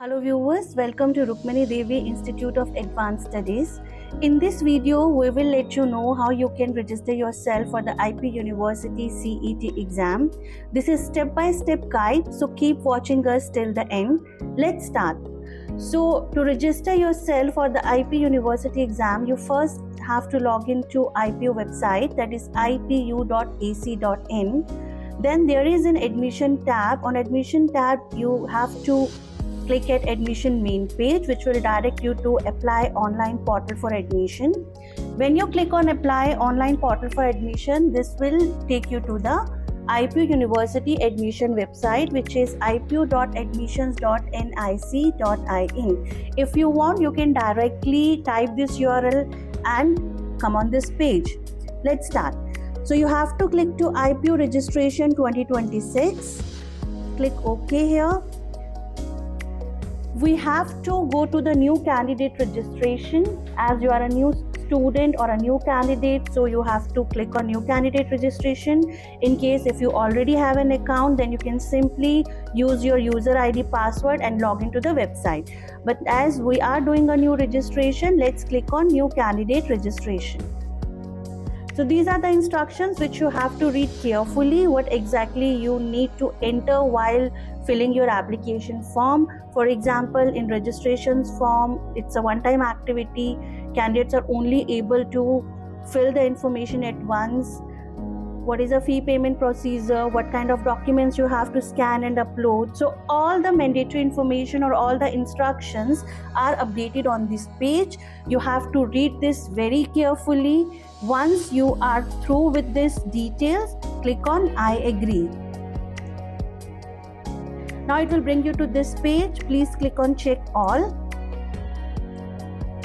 Hello viewers, welcome to Rukmani Devi Institute of Advanced Studies. In this video, we will let you know how you can register yourself for the IP University CET exam. This is step-by-step guide, so keep watching us till the end. Let's start. So to register yourself for the IP University exam, you first have to log into IPU website, that is ipu.ac.in. Then there is an admission tab. On admission tab, you have to click at admission main page, which will direct you to apply online portal for admission. When you click on apply online portal for admission, this will take you to the IPU University admission website, which is ipu.admissions.nic.in. If you want, you can directly type this URL and come on this page. Let's start. So you have to click to IPU registration 2026. Click OK here. We have to go to the new candidate registration, as you are a new student or a new candidate, so you have to click on new candidate registration. In case if you already have an account, then you can simply use your user ID password and log into the website. But as we are doing a new registration, let's click on new candidate registration. So these are the instructions which you have to read carefully, what exactly you need to enter while filling your application form. For example, in registrations form, it's a one-time activity. Candidates are only able to fill the information at once. What is a fee payment procedure, what kind of documents you have to scan and upload. So all the mandatory information or all the instructions are updated on this page. You have to read this very carefully. Once you are through with these details, click on I agree. Now it will bring you to this page. Please click on check all.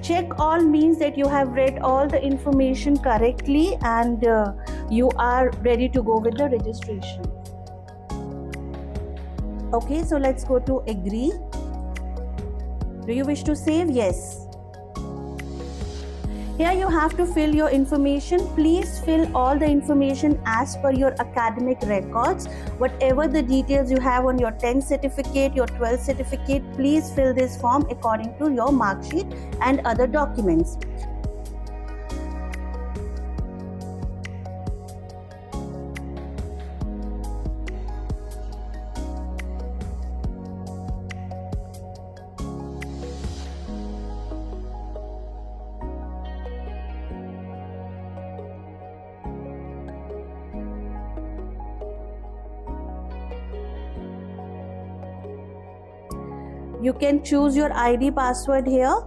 Check all means that you have read all the information correctly and you are ready to go with the registration. Okay, so let's go to agree. Do you wish to save? Yes. Here you have to fill your information. Please fill all the information as per your academic records. Whatever the details you have on your 10th certificate, your 12th certificate, please fill this form according to your mark sheet and other documents. You can choose your ID password here.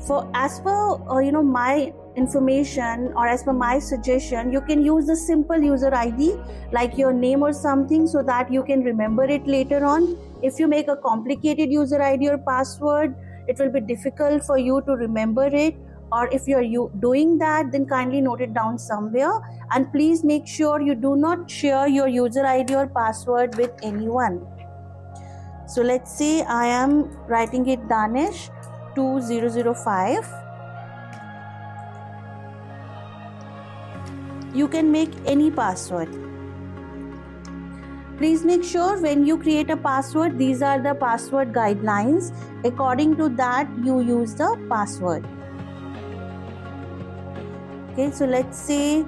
For as per my information or as per my suggestion, you can use the simple user ID like your name or something, so that you can remember it later on. If you make a complicated user ID or password, it will be difficult for you to remember it. Or if you're doing that, then kindly note it down somewhere, and please make sure you do not share your user ID or password with anyone. So let's say I am writing it Danish 2005. You can make any password. Please make sure when you create a password, these are the password guidelines. According to that, you use the password. Okay, so let's say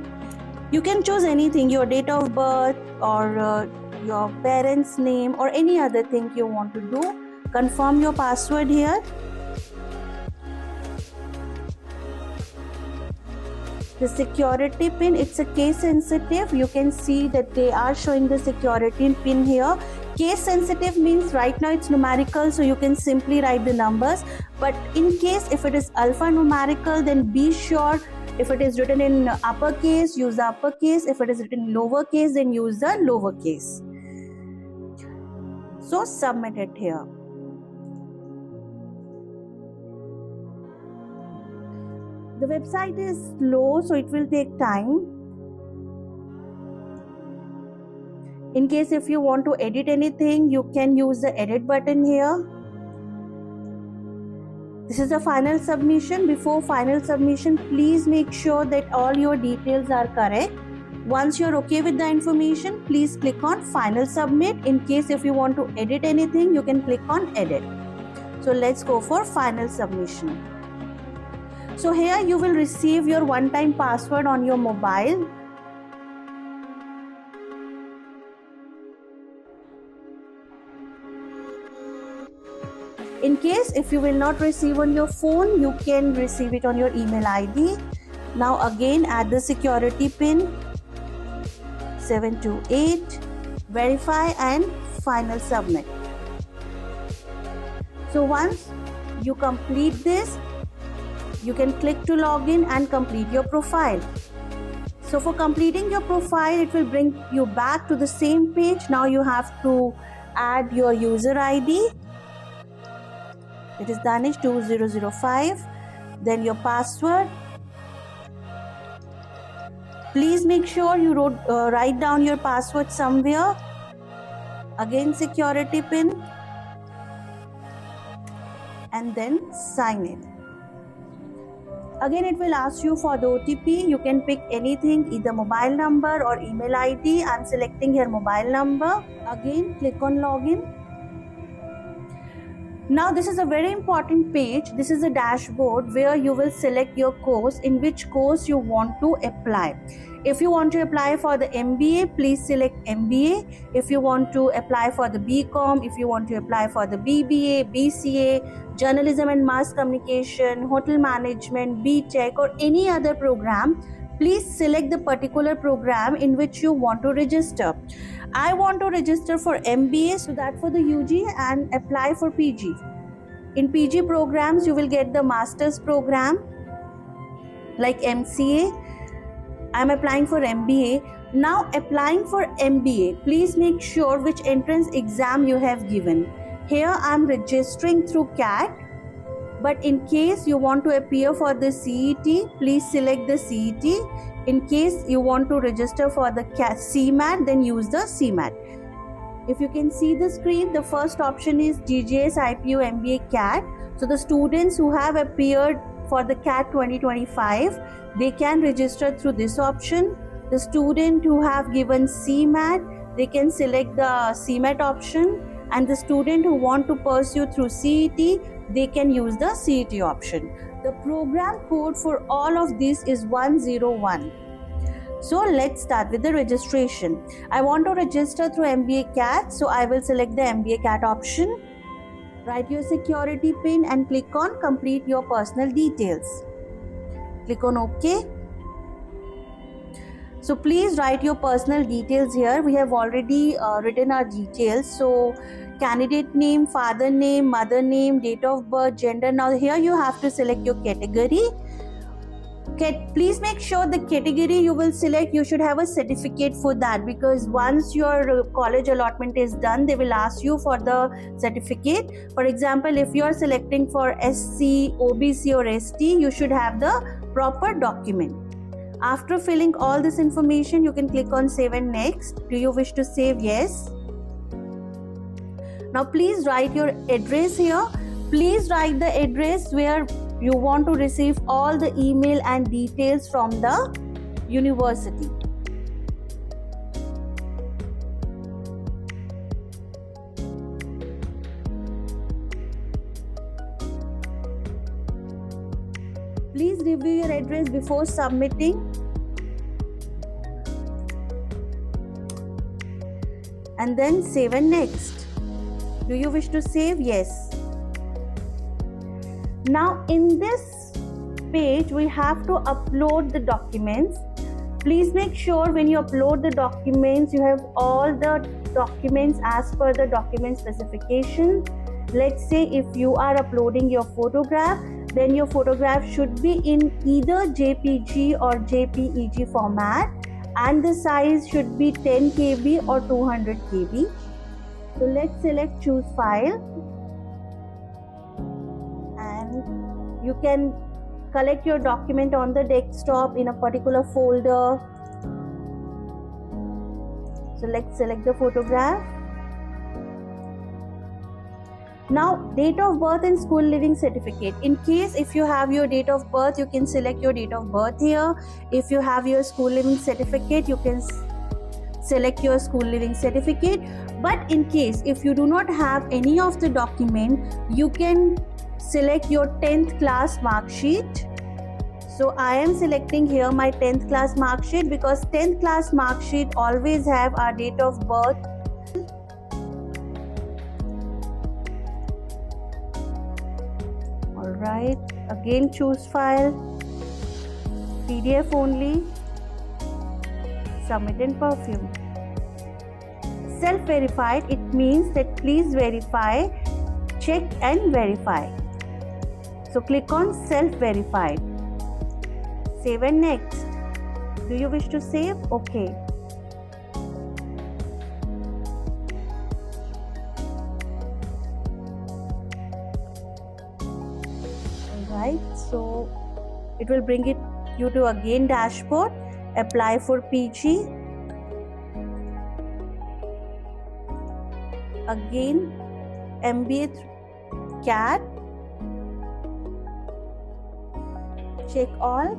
you can choose anything, your date of birth or your parents' name or any other thing you want to do. Confirm your password here. The security pin, it's a case sensitive. You can see that they are showing the security pin here. Case sensitive means right now it's numerical, so you can simply write the numbers. But in case if it is alphanumerical, then be sure if it is written in uppercase, use the uppercase. If it is written in lowercase, then use the lowercase. So submit it here. The website is slow, so it will take time. In case if you want to edit anything, you can use the edit button here. This is the final submission. Before final submission, please make sure that all your details are correct. Once you're okay with the information, please click on final submit. In case if you want to edit anything, you can click on edit. So let's go for final submission. So here you will receive your one-time password on your mobile. In case if you will not receive on your phone, you can receive it on your email ID. Now again add the security pin 728, verify and final submit. So once you complete this, you can click to login and complete your profile. So for completing your profile, it will bring you back to the same page. Now you have to add your user ID. It is Danish2005. Then your password. Please make sure you write down your password somewhere. Again security pin. And then sign in. Again it will ask you for the OTP. You can pick anything, either mobile number or email ID. I'm selecting here mobile number. Again click on login. Now this is a very important page. This is a dashboard where you will select your course, in which course you want to apply. If you want to apply for the MBA, please select MBA. If you want to apply for the BCom, if you want to apply for the BBA, BCA, Journalism and Mass Communication, Hotel Management, BTech or any other program, please select the particular program in which you want to register. I want to register for MBA, so that for the UG and apply for PG. In PG programs, you will get the master's program like MCA. I'm applying for MBA. Now applying for MBA, please make sure which entrance exam you have given. Here I'm registering through CAT. But in case you want to appear for the CET, please select the CET. In case you want to register for the CMAT, then use the CMAT. If you can see the screen, the first option is GJS IPU MBA CAT. So the students who have appeared for the CAT 2025, they can register through this option. The student who have given CMAT, they can select the CMAT option. And the student who want to pursue through CET, they can use the CET option. The program code for all of this is 101. So let's start with the registration. I want to register through MBA CAT, so I will select the MBA CAT option. Write your security pin and click on complete your personal details. Click on OK. So please write your personal details here. We have already written our details. So candidate name, father name, mother name, date of birth, gender. Now here you have to select your category. Please make sure the category you will select, you should have a certificate for that, because once your college allotment is done, they will ask you for the certificate. For example, if you are selecting for SC, OBC or ST, you should have the proper document. After filling all this information, you can click on save and next. Do you wish to save? Yes. Now please write your address here. Please write the address where you want to receive all the email and details from the university. Please review your address before submitting. And then save and next. Do you wish to save? Yes. Now in this page, we have to upload the documents. Please make sure when you upload the documents, you have all the documents as per the document specification. Let's say if you are uploading your photograph, then your photograph should be in either JPG or JPEG format, and the size should be 10 KB or 200 KB. So let's select choose file, and you can collect your document on the desktop in a particular folder. So let's select the photograph. Now, date of birth and school living certificate. In case if you have your date of birth, you can select your date of birth here. If you have your school living certificate, you can select your school living certificate. But in case if you do not have any of the document, you can select your 10th class mark sheet. So I am selecting here my 10th class mark sheet because 10th class mark sheet always have our date of birth. Alright, again choose file, PDF only, submit and perfume. Self-verified, it means that please verify, check and verify. So click on self-verified. Save and next. Do you wish to save? Okay. Alright, so it will bring you to again dashboard. Apply for PG. Again MBA CAT. Check all.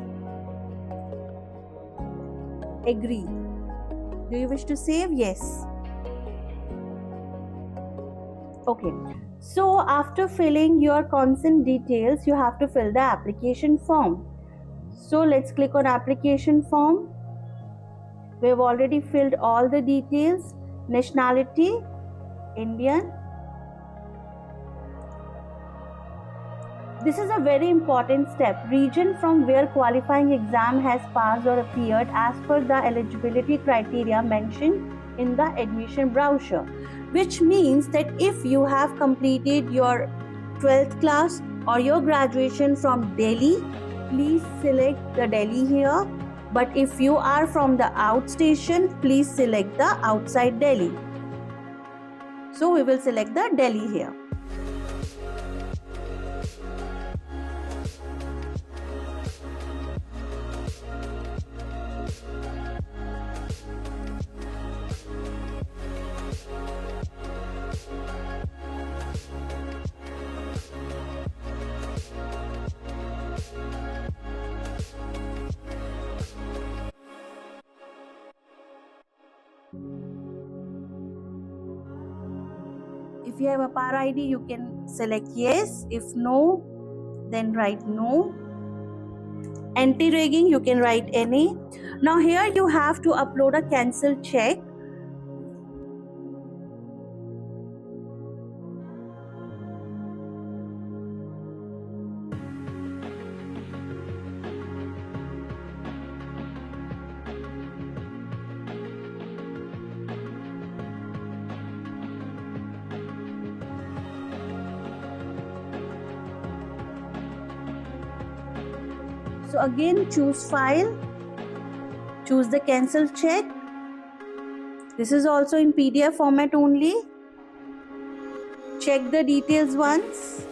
Agree. Do you wish to save? Yes. Okay. So after filling your consent details, you have to fill the application form. So let's click on application form. We have already filled all the details. Nationality, Indian. This is a very important step. Region from where qualifying exam has passed or appeared as per the eligibility criteria mentioned in the admission brochure, which means that if you have completed your 12th class or your graduation from Delhi, please select the Delhi here. But if you are from the outstation, please select the outside Delhi. So we will select the Delhi here. If you have a PAR ID, you can select yes. If no, then write no. Anti-ragging, you can write any. Now here you have to upload a cancel check. So again choose file, choose the cancel check. This is also in PDF format only. Check the details once.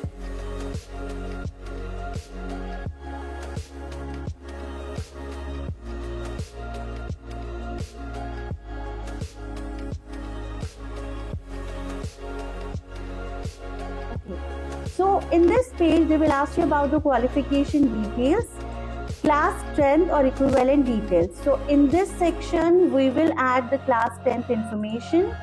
Okay. So in this page they will ask you about the qualification details, class 10th or equivalent details. So in this section we will add the class 10th information.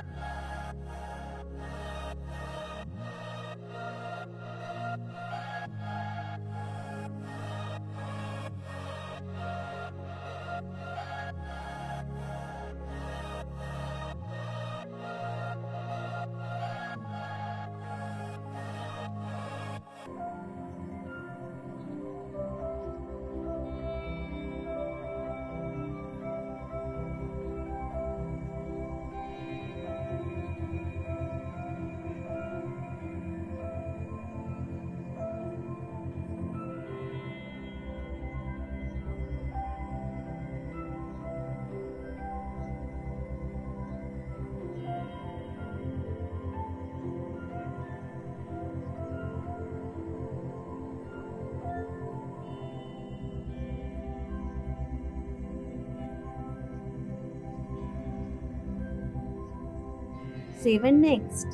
Save and next.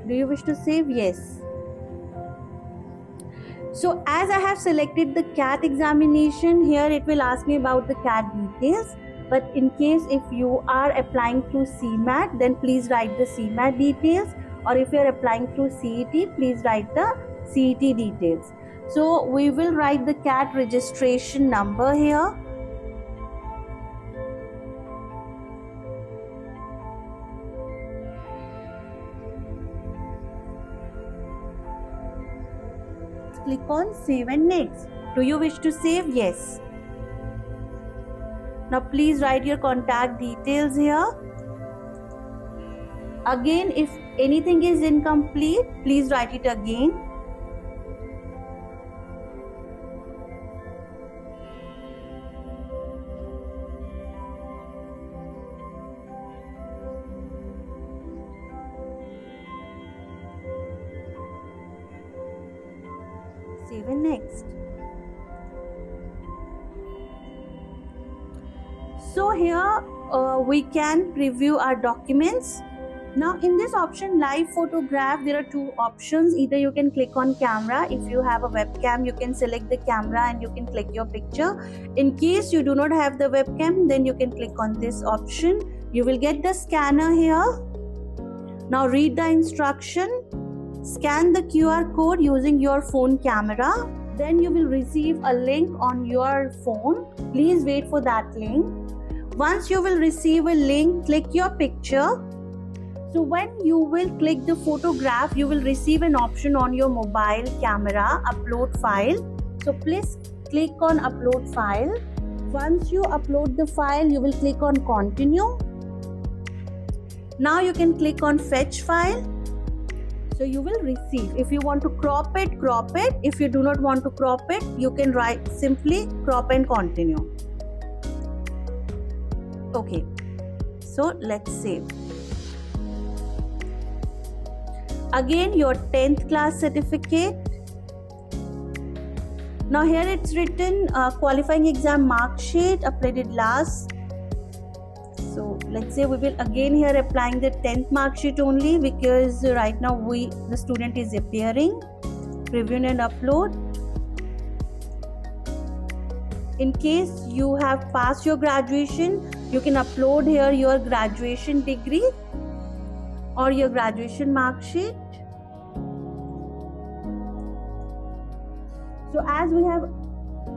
Do you wish to save? Yes. So as I have selected the CAT examination, here it will ask me about the CAT details. But in case if you are applying through CMAT, then please write the CMAT details. Or if you are applying through CET, please write the CET details. So we will write the CAT registration number here. Click on save and next. Do you wish to save? Yes. Now please write your contact details here. Again, if anything is incomplete, please write it again. Save and next. So here we can preview our documents. Now in this option live photograph, there are two options. Either you can click on camera. If you have a webcam, you can select the camera and you can click your picture. In case you do not have the webcam, then you can click on this option. You will get the scanner here. Now read the instruction. Scan the QR code using your phone camera. Then you will receive a link on your phone. Please wait for that link. Once you will receive a link, click your picture. So when you will click the photograph, you will receive an option on your mobile camera, upload file. So please click on upload file. Once you upload the file, you will click on continue. Now you can click on fetch file. So you will receive. If you want to crop it, crop it. If you do not want to crop it, you can write simply crop and continue. Okay, so let's save. Again, your 10th class certificate. Now here it's written qualifying exam mark sheet uploaded last. So let's say we will again here applying the 10th mark sheet only, because right now the student is appearing. Review and upload. In case you have passed your graduation, you can upload here your graduation degree or your graduation mark sheet. So as we have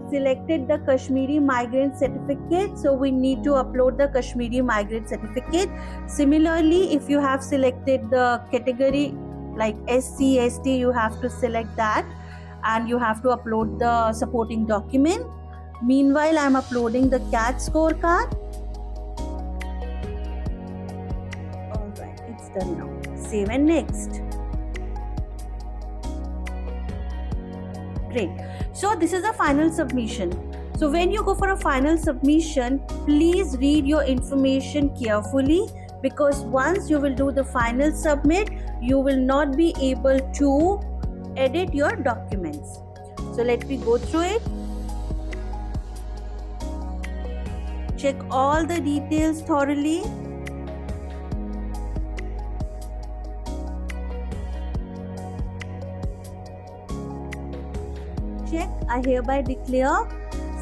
selected the Kashmiri Migrant Certificate, so we need to upload the Kashmiri Migrant Certificate. Similarly, if you have selected the category like SC, ST, you have to select that and you have to upload the supporting document. Meanwhile, I am uploading the CAT scorecard. Alright, it's done now. Save and next. Great. So this is a final submission. So when you go for a final submission, please read your information carefully, because once you will do the final submit, you will not be able to edit your documents. So let me go through it. Check all the details thoroughly. Check, I hereby declare,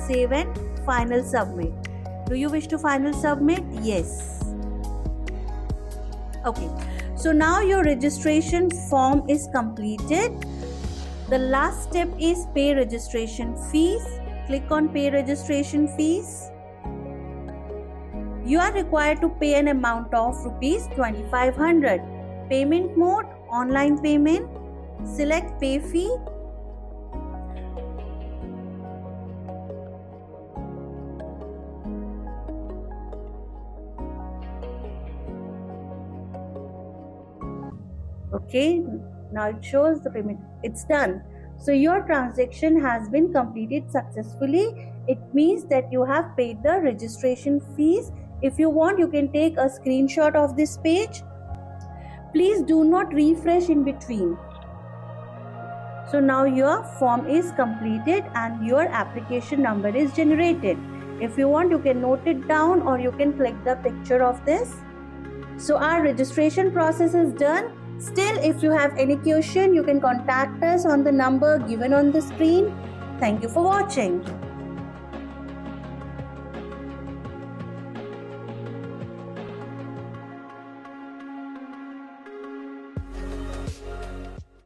save and final submit. Do you wish to final submit? Yes. Okay, so now your registration form is completed. The last step is pay registration fees. Click on pay registration fees. You are required to pay an amount of rupees 2500. Payment mode, online payment. Select pay fee. Okay, now it shows the payment. It's done. So your transaction has been completed successfully. It means that you have paid the registration fees. If you want, you can take a screenshot of this page. Please do not refresh in between. So now your form is completed and your application number is generated. If you want, you can note it down or you can click the picture of this. So our registration process is done. Still, if you have any question, you can contact us on the number given on the screen. Thank you for watching.